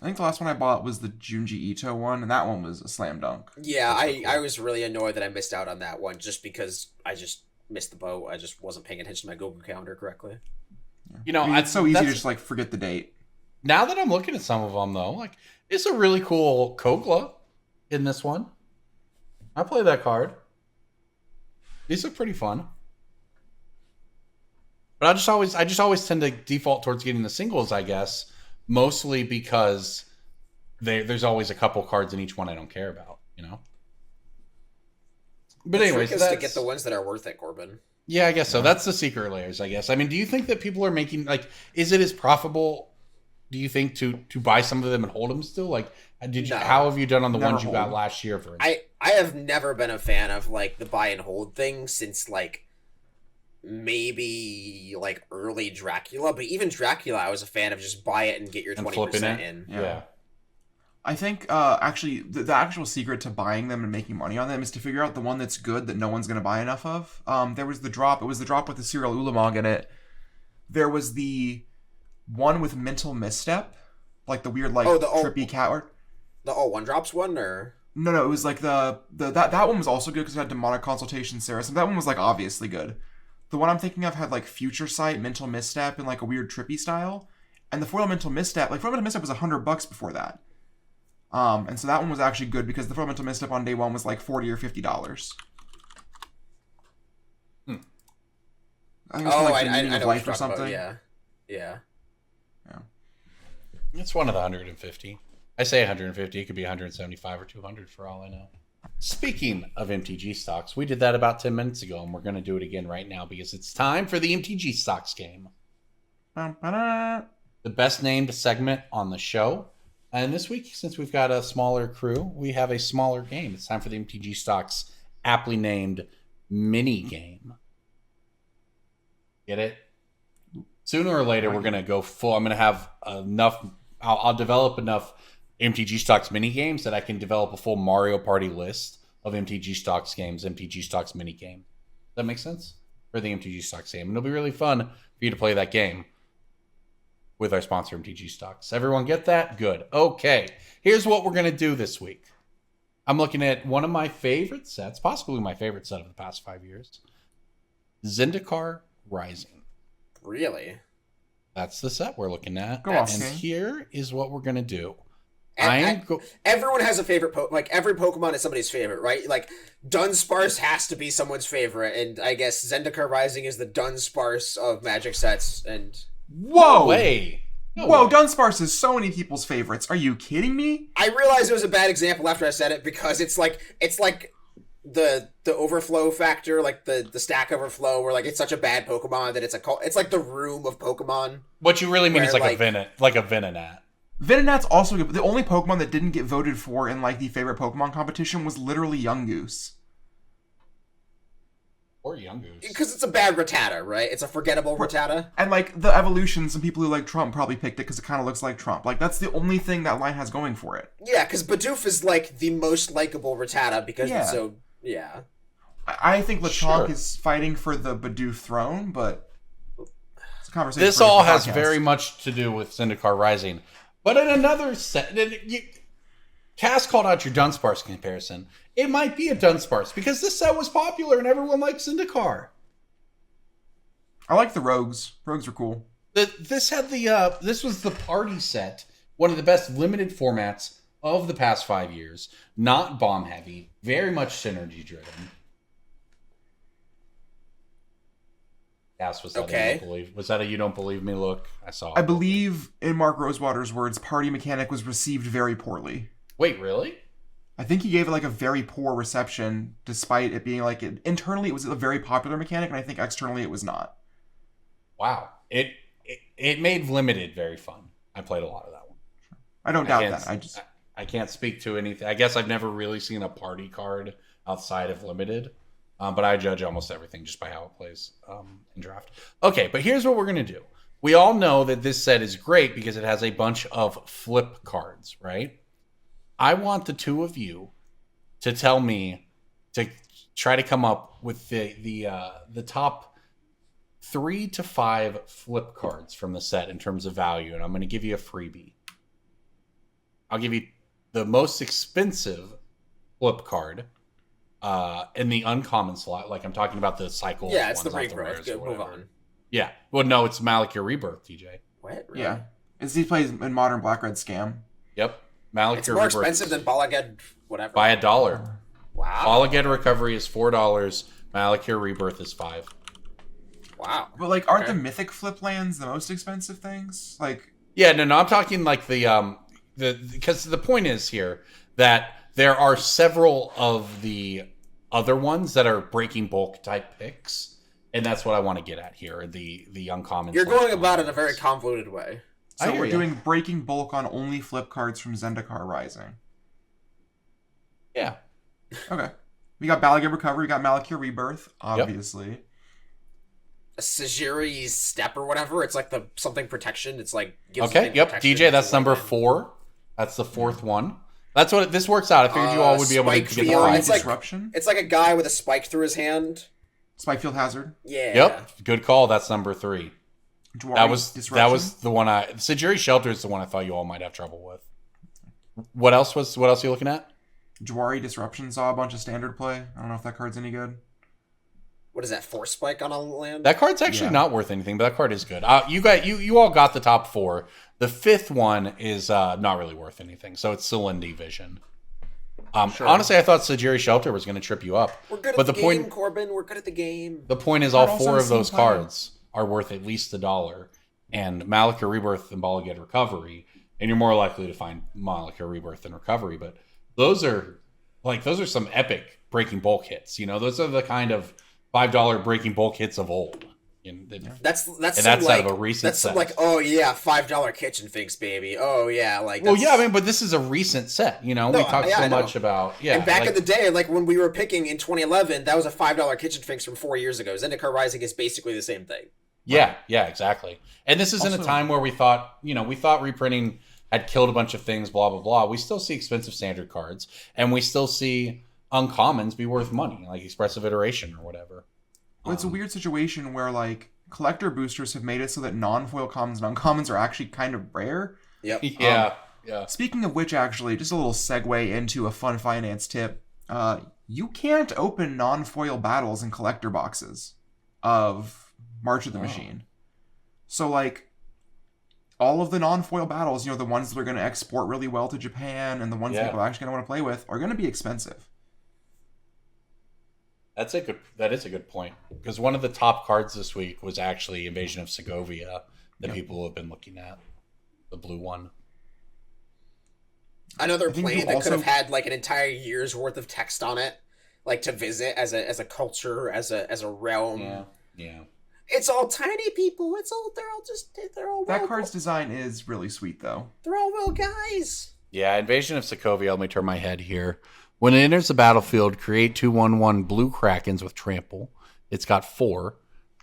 I think the last one I bought was the Junji Ito one, and that one was a slam dunk. Yeah, I was really annoyed that I missed out on that one just because I just missed the boat. I just wasn't paying attention to my Google Calendar correctly. You know, I mean, it's so easy to just, like, forget the date. Now that I'm looking at some of them, though, like, it's a really cool Kogla in this one. I play that card. These are pretty fun. But I just always tend to default towards getting the singles, I guess, mostly because there's always a couple cards in each one I don't care about, you know? But anyways, that's to get the ones that are worth it, Corbin. Yeah, I guess so. That's the Secret Layers, I guess. I mean, do you think that people are making, like, is it as profitable, do you think, to buy some of them and hold them still? Like, how have you done on the ones you got last year, for instance? I have never been a fan of, like, the buy and hold thing since, like, maybe like early Dracula, but even Dracula, I was a fan of just buy it and get your And 20% in. Yeah. I think actually the actual secret to buying them and making money on them is to figure out the one that's good that no one's going to buy enough of. There was the drop. It was the drop with the Serial Ulamog in it. There was the one with Mental Misstep, like the weird like trippy cat art. The all one drops one, or no, it was like that one was also good because it had Demonic Consultation, Sarah. So that one was like obviously good. The one I'm thinking of had like Future Sight, Mental Misstep, in like a weird trippy style, and the Foil Mental Misstep, like Foil Mental Misstep was $100 before that. And so that one was actually good because the Fundamental Misstep on day one was like $40 or $50. I think it was like the Meaning of Life or something. Yeah. It's one of the 150. I say 150. It could be 175 or 200 for all I know. Speaking of MTG stocks, we did that about 10 minutes ago, and we're going to do it again right now because it's time for the MTG stocks game. The best named segment on the show. And this week, since we've got a smaller crew, we have a smaller game. It's time for the MTG Stocks aptly named mini game. Get it? Sooner or later, we're going to go full. I'm going to have enough. I'll develop enough MTG Stocks mini games that I can develop a full Mario Party list of MTG Stocks games, MTG Stocks mini game. Does that make sense? For the MTG Stocks game. And it'll be really fun for you to play that game with our sponsor, MTG Stocks. Everyone get that? Good. Okay. Here's what we're going to do this week. I'm looking at one of my favorite sets, possibly my favorite set of the past 5 years. Zendikar Rising. Really? That's the set we're looking at. Go on, and King. here is what we're going to do. Everyone has a favorite like every Pokemon is somebody's favorite, right? Like Dunsparce has to be someone's favorite, and I guess Zendikar Rising is the Dunsparce of Magic sets. And whoa, No way. Dunsparce is so many people's favorites. Are you kidding me? I realized it was a bad example after I said it because it's like the overflow factor, like the stack overflow, where like it's such a bad Pokemon that it's like the room of Pokemon. What you really mean is Where, like a Venonat. Venonat's also good, but the only Pokemon that didn't get voted for in like the favorite Pokemon competition was literally Yungoos. Or Yungoos. Because it's a bad Rattata, right? It's a forgettable Rattata. And like the evolutions, and people who like Trump probably picked it because it kind of looks like Trump. Like that's the only thing that line has going for it. Yeah, because Bidoof is like the most likable Rattata because it's so I think Lechonk Sure. is fighting for the Bidoof throne, but it's a conversation. This for a all different has podcast. very much to do with Zendikar Rising. But in another set, Cass called out your Dunsparce comparison. It might be a Dunsparce because this set was popular and everyone likes Zendikar. I like the Rogues. Rogues are cool. This was the party set, one of the best limited formats of the past 5 years. Not bomb heavy, very much synergy driven. Cass, was that Okay. a you don't believe? Was that a you don't believe me look? I saw. I believe, in Mark Rosewater's words, party mechanic was received very poorly. Wait, really? I think he gave it like a very poor reception, despite it being like internally it was a very popular mechanic, and I think externally it was not. Wow. It made limited very fun. I played a lot of that one. I don't doubt that. I can't speak to anything. I guess I've never really seen a party card outside of limited, but I judge almost everything just by how it plays in draft. Okay, but here's what we're gonna do. We all know that this set is great because it has a bunch of flip cards, right? I want the two of you to tell me to try to come up with the top 3 to 5 flip cards from the set in terms of value, and I'm going to give you a freebie. I'll give you the most expensive flip card in the uncommon slot. Like I'm talking about the cycle. Yeah, it's the ones off Rebirth. rares or Good, move whatever. on. Yeah. Well, no, it's Malakir Rebirth, TJ. What? Really? Yeah, he plays in Modern Black Red Scam. Yep. Malakir It's more Rebirth. expensive than Balagad, whatever. By $1. Wow. Balagad Recovery is $4. Malakir Rebirth is $5. Wow. But like, aren't the Mythic Flip lands the most expensive things? Like, Yeah, no, I'm talking like because the point is here that there are several of the other ones that are breaking bulk type picks, and that's what I want to get at here. The uncommon. You're going about it in a very convoluted way. I so hear we're ya. doing breaking bulk on only flip cards from Zendikar Rising. Yeah. Okay, we got Balagad Recovery, we got Malakir Rebirth, obviously. Sajiri's Step or whatever. It's like the something protection. It's like gives Okay, something yep. protection. DJ, that's It's number like- 4. That's the 4th one. That's what this works out. I figured you all would be able to Spike get the Field. prize. It's like- Disruption. It's like a guy with a spike through his hand. Spike Field Hazard. Yeah. Yep, good call. That's number 3. Dwari That was Disruption. the one Sajiri Shelter is the one I thought you all might have trouble with. What else are you looking at? Dwari Disruption saw a bunch of standard play. I don't know if that card's any good. What is that? Force spike on a land? That card's actually Yeah. not worth anything, but that card is good. You all got the top 4. The 5th one is not really worth anything, so it's still in division. Sure. Honestly, I thought Sajiri Shelter was going to trip you up. We're good But at the game, game, Corbin. We're good at the game. The point is, That all also 4 of seems those high. cards are worth at least $1. And Malika Rebirth and Balagad Recovery, and you're more likely to find Malika Rebirth and Recovery. But those are some epic breaking bulk hits. You know, those are the kind of $5 breaking bulk hits of old. That's out of a recent That's some set. like, oh yeah, $5 kitchen finks, baby. Oh yeah, like. Well, that's- yeah, I mean, but this is a recent set. You know, we No, talked yeah, so I know. much about And back like- in the day, like when we were picking in 2011, that was a $5 kitchen finks from 4 years ago. Zendikar Rising is basically the same thing. Yeah, exactly. And this is in a Also- time where we thought reprinting had killed a bunch of things, blah, blah, blah. We still see expensive standard cards, and we still see uncommons be worth money, like Expressive Iteration or whatever. Well, it's a weird situation where like collector boosters have made it so that non-foil commons and uncommons are actually kind of rare. Yep. Yeah. Speaking of which, actually, just a little segue into a fun finance tip. You can't open non-foil battles in collector boxes of March of the Machine. So, like, all of the non-foil battles, the ones that are going to export really well to Japan and the ones that people are actually going to want to play with are going to be expensive. That is a good point, because one of the top cards this week was actually Invasion of Segovia that people have been looking at, the blue one. Another I think plane you that could also- have had like an entire year's worth of text on it, like to visit as a culture, as a realm. Yeah. It's all tiny people. They're all That well, card's design is really sweet, though. they're all well guys. Yeah, Invasion of Sokovia, let me turn my head here. When it enters the battlefield, create 2/1/1 blue Krakens with trample. It's got 4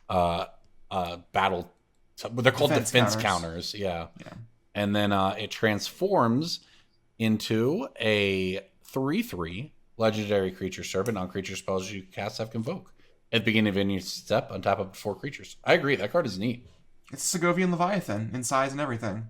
battle... They're called defense counters. Yeah. And then it transforms into a 3/3 legendary creature servant. On creature spells you cast have convoke. At the beginning of any step, untap up to 4 creatures. I agree, that card is neat. It's Segovian Leviathan in size and everything.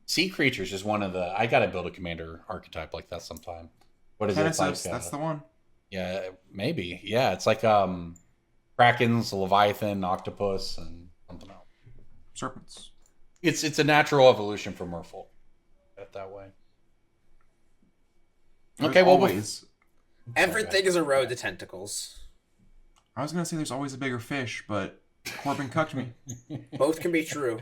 Sea creatures is one of the... I gotta build a commander archetype like that sometime. What is it? It's Genesis, like, that's the one. Yeah, maybe. Yeah, it's like Krakens, Leviathan, Octopus, and something else. Serpents. It's a natural evolution for Merfolk. Put it that way. There's Okay, well, always... Everything is a road to tentacles. I was going to say there's always a bigger fish, but Corbin cucked me. Both can be true.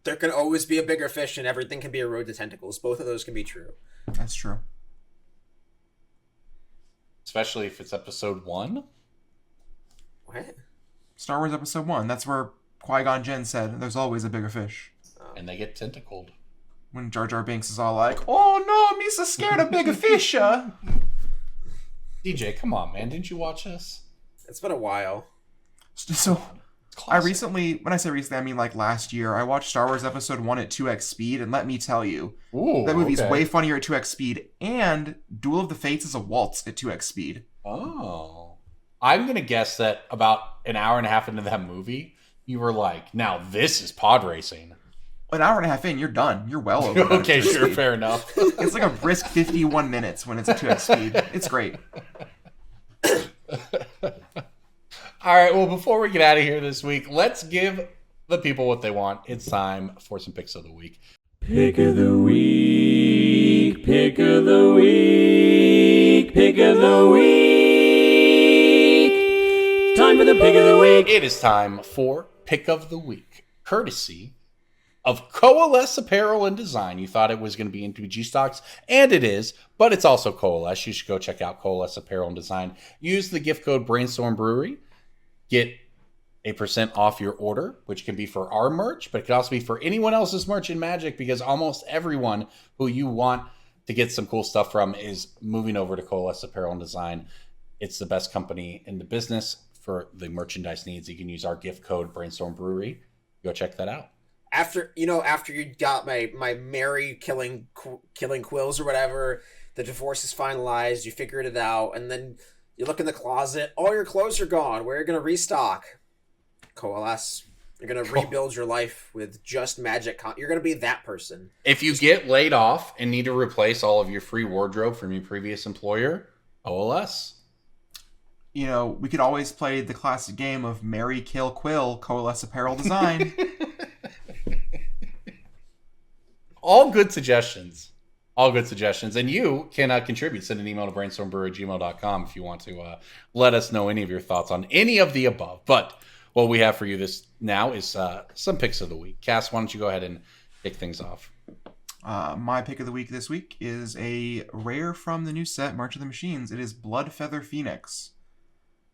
There can always be a bigger fish, and everything can be a road to tentacles. Both of those can be true. That's true. Especially if it's episode 1. What? Star Wars Episode 1, that's where Qui-Gon Jinn said there's always a bigger fish. And they get tentacled. When Jar Jar Binks is all like, oh no, me so scared of bigger fish, DJ, come on, man. Didn't you watch this? It's been a while. So, It's I classic. recently, when I say recently, I mean like last year, I watched Star Wars Episode 1 at 2x speed, and let me tell you, Ooh, that movie's okay. way funnier at 2x speed, and Duel of the Fates is a waltz at 2x speed. Oh. I'm going to guess that about an hour and a half into that movie, you were like, now this is pod racing. An hour and a half in, you're done. You're well over. Okay, 2x sure, speed. fair enough. It's like a brisk 51 minutes when it's at 2x speed. It's great. All right, well, before we get out of here this week, let's give the people what they want. It's time for some picks of the week. Pick of the week, pick of the week, pick of the week. Time for the pick of the week. It is time for Pick of the Week, courtesy of Coalesce Apparel and Design. You thought it was going to be MTGstocks, and it is, but it's also Coalesce. You should go check out Coalesce Apparel and Design. Use the gift code Brainstorm Brewery. Get a % off your order, which can be for our merch, but it could also be for anyone else's merch in Magic, because almost everyone who you want to get some cool stuff from is moving over to Coalesce Apparel and Design. It's the best company in the business for the merchandise needs, you can use our gift code Brainstorm Brewery. Go check that out. After you got my Mary killing quills or whatever, the divorce is finalized, you figured it out, and then you look in the closet, all your clothes are gone. Where are you going to restock? Coalesce. You're going to rebuild your life with just magic. You're going to be that person. If you get laid off and need to replace all of your free wardrobe from your previous employer, OLS. We could always play the classic game of Marry, Kill, Quill, Coalesce Apparel Design. All good suggestions. All good suggestions. And you can contribute. Send an email to brainstormbrewery@gmail.com if you want to let us know any of your thoughts on any of the above. But what we have for you this now is some picks of the week. Cass, why don't you go ahead and kick things off? My pick of the week this week is a rare from the new set, March of the Machines. It is Bloodfeather Phoenix.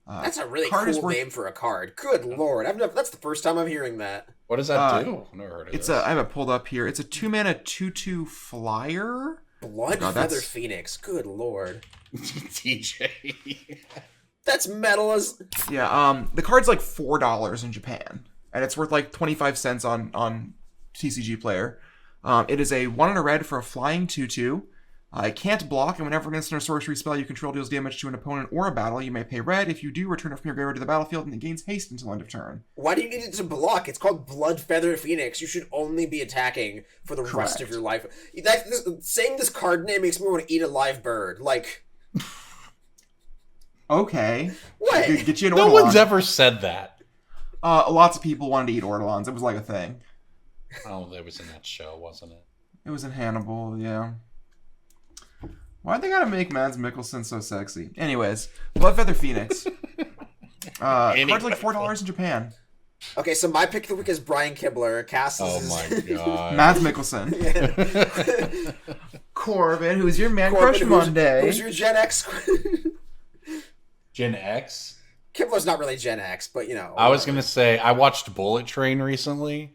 That's a really cool name for a card. Good lord. That's the first time I'm hearing that. What does that do? I've never heard of this. I have it pulled up here. It's a 2-mana 2/2 flyer. Bloodfeather Phoenix. Good lord. DJ. That's metal as... Yeah, the card's like $4 in Japan. And it's worth like 25 cents on TCG Player. It is a 1 and a red for a flying 2/2. It can't block, and whenever an instant or sorcery spell you control deals damage to an opponent or a battle, you may pay red. If you do, return it from your graveyard to the battlefield, and it gains haste until end of turn. Why do you need it to block? It's called Bloodfeather Phoenix. You should only be attacking for the rest of your life. Saying this card name makes me want to eat a live bird. Like... Okay. What? Get you an No Ortolan. one's ever said that. Lots of people wanted to eat Ortolans. It was like a thing. Oh, that was in that show, wasn't it? It was in Hannibal, yeah. Why'd they gotta make Mads Mikkelsen so sexy? Anyways, Bloodfeather Phoenix. Card's like $4 in Japan. Okay, so my pick of the week is Brian Kibler. Cass Oh my god. Mads Mikkelsen. Corbin, who's your man crush Monday? Who's your Gen X? Gen X? Kibler's not really Gen X, but I was going to say, I watched Bullet Train recently.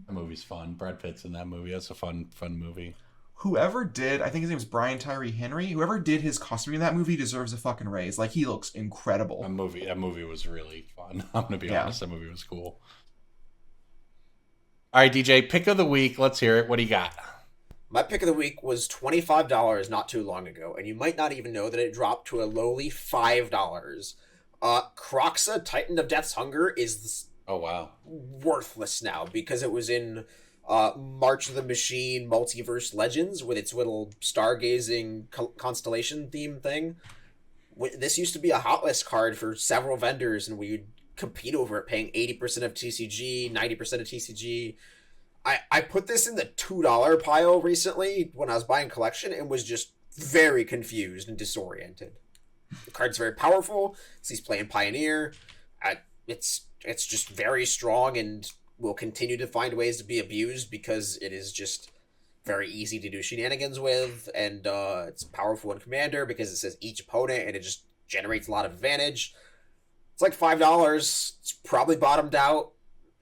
The movie's fun. Brad Pitt's in that movie. That's a fun movie. Whoever did, I think his name is Brian Tyree Henry, whoever did his costume in that movie deserves a fucking raise. Like, he looks incredible. That movie was really fun. I'm going to be honest. That movie was cool. All right, DJ, pick of the week. Let's hear it. What do you got? My pick of the week was $25 not too long ago, and you might not even know that it dropped to a lowly $5. Croxa, Titan of Death's Hunger, is worthless now because it was in March of the Machine Multiverse Legends with its little stargazing constellation theme thing. This used to be a hot list card for several vendors, and we would compete over it, paying 80% of TCG, 90% of TCG. I put this in the $2 pile recently when I was buying collection and was just very confused and disoriented. The card's very powerful. He's playing Pioneer. It's just very strong and will continue to find ways to be abused because it is just very easy to do shenanigans with, and it's powerful in Commander because it says each opponent and it just generates a lot of advantage. It's like $5. It's probably bottomed out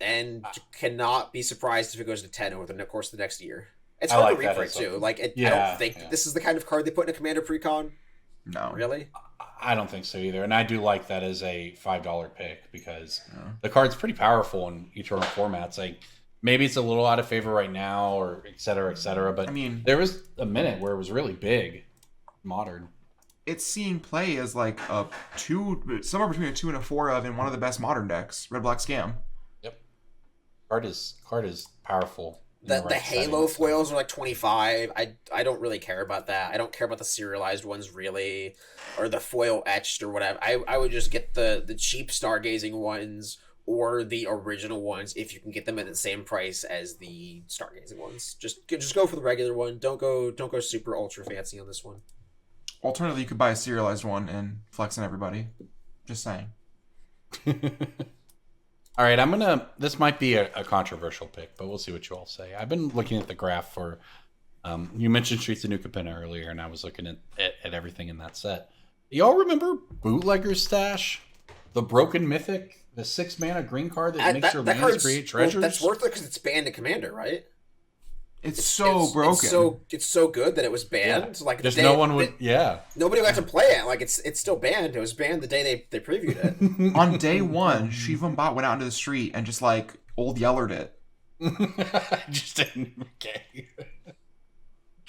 and cannot be surprised if it goes to 10 over the course of the next year. It's hard to reprint too. I don't think this is the kind of card they put in a Commander precon. No. Really? I don't think so either. And I do like that as a $5 pick because the card's pretty powerful in Eternal formats. Like, maybe it's a little out of favor right now or et cetera, but I mean, there was a minute where it was really big. Modern. It's seeing play as like a 2, somewhere between a 2 and a 4 of in one of the best modern decks, Red Black Scam. Yep. Card is powerful. The Halo foils are like 25. I don't really care about that. I don't care about the serialized ones really, or the foil etched or whatever. I would just get the cheap stargazing ones or the original ones if you can get them at the same price as the stargazing ones. Just go for the regular one. Don't go super ultra fancy on this one. Alternatively, you could buy a serialized one and flex on everybody. Just saying. All right, this might be a controversial pick, but we'll see what you all say. I've been looking at the graph for, you mentioned Streets of New Capenna earlier, and I was looking at everything in that set. Y'all remember Bootlegger's Stash? The Broken Mythic? The 6-mana green card that makes your lands create treasures? Well, that's worth it because it's banned in Commander, right? It's so broken. It's so good that it was banned. Yeah. Like Just no one would. Yeah. Nobody got to play it. Like it's still banned. It was banned the day they previewed it. On day one, Shivam Bot went out into the street and just like old yellered it. Just didn't. Okay.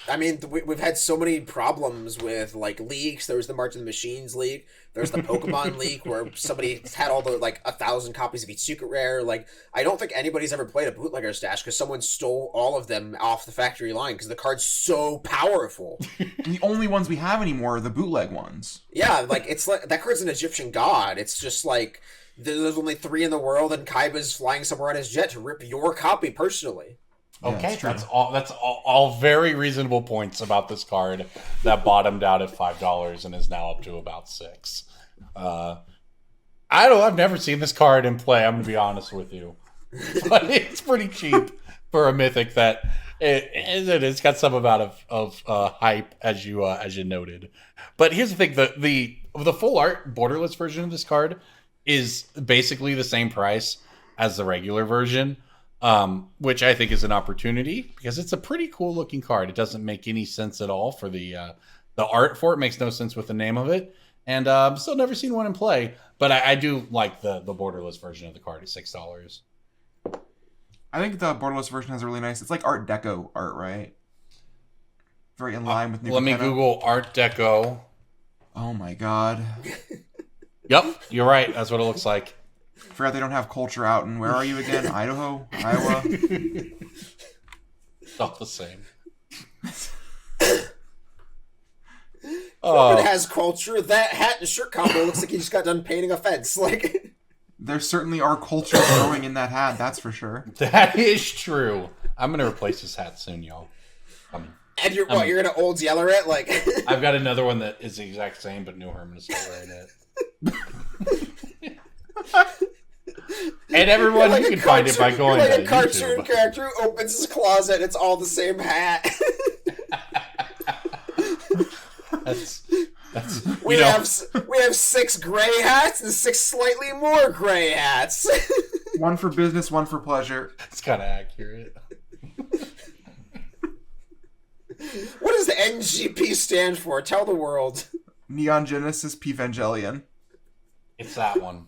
I mean, we've had so many problems with like leaks. There was the March of the Machines leak. There's the Pokemon leak where somebody had all the like 1,000 copies of each secret rare. Like, I don't think anybody's ever played a bootlegger stash because someone stole all of them off the factory line because the card's so powerful. The only ones we have anymore are the bootleg ones. Yeah, like it's like that card's an Egyptian god. It's just like there's only 3 in the world, and Kaiba's flying somewhere on his jet to rip your copy personally. Okay, that's all very reasonable points about this card that bottomed out at $5 and is now up to about $6. I've never seen this card in play, I'm gonna be honest with you. But it's pretty cheap for a mythic that it's got some amount of hype as you noted. But here's the thing, the full art borderless version of this card is basically the same price as the regular version. Which I think is an opportunity because it's a pretty cool looking card. It doesn't make any sense at all for the art for it makes no sense with the name of it, and still never seen one in play. But I do like the borderless version of the card at $6. I think the borderless version has a really nice. It's like Art Deco art, right? Very in line with. Let me Google Art Deco. Oh my god. Yep, you're right. That's what it looks like. Forgot they don't have culture out. And where are you again? Idaho? Iowa? It's all the same. Corbin has culture. That hat and shirt combo looks like he just got done painting a fence. Like, there certainly are culture growing in that hat, that's for sure. That is true. I'm gonna replace this hat soon, y'all. And you're gonna old yeller it? Like, I've got another one that is the exact same, but no Herman is still wearing it. And everyone, you can find it by going to a cartoon YouTube. character who opens his closet and it's all the same hat. That's we have 6 gray hats and 6 slightly more gray hats. One for business, one for pleasure. It's kind of accurate. What does the NGP stand for? Tell the world. Neon Genesis Pevangelion. It's that one.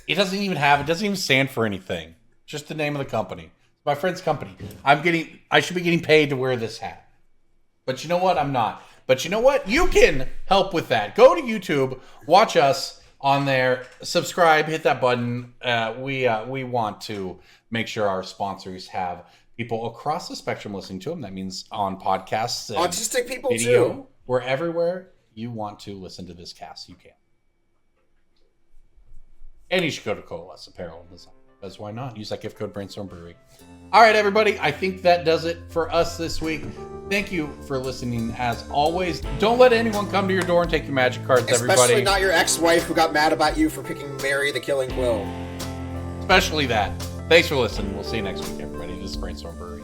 It doesn't even stand for anything. Just the name of the company. It's my friend's company. I should be getting paid to wear this hat. But you know what? I'm not. But you know what? You can help with that. Go to YouTube, watch us on there, subscribe, hit that button. We want to make sure our sponsors have people across the spectrum listening to them. That means on podcasts, and autistic people video, too. We're everywhere you want to listen to this cast. You can. And you should go to Coalesce Apparel and Design. Because why not? Use that gift code Brainstorm Brewery. All right, everybody. I think that does it for us this week. Thank you for listening. As always, don't let anyone come to your door and take your magic cards, everybody. Especially not your ex-wife who got mad about you for picking Mary the Killing Quill. Especially that. Thanks for listening. We'll see you next week, everybody. This is Brainstorm Brewery.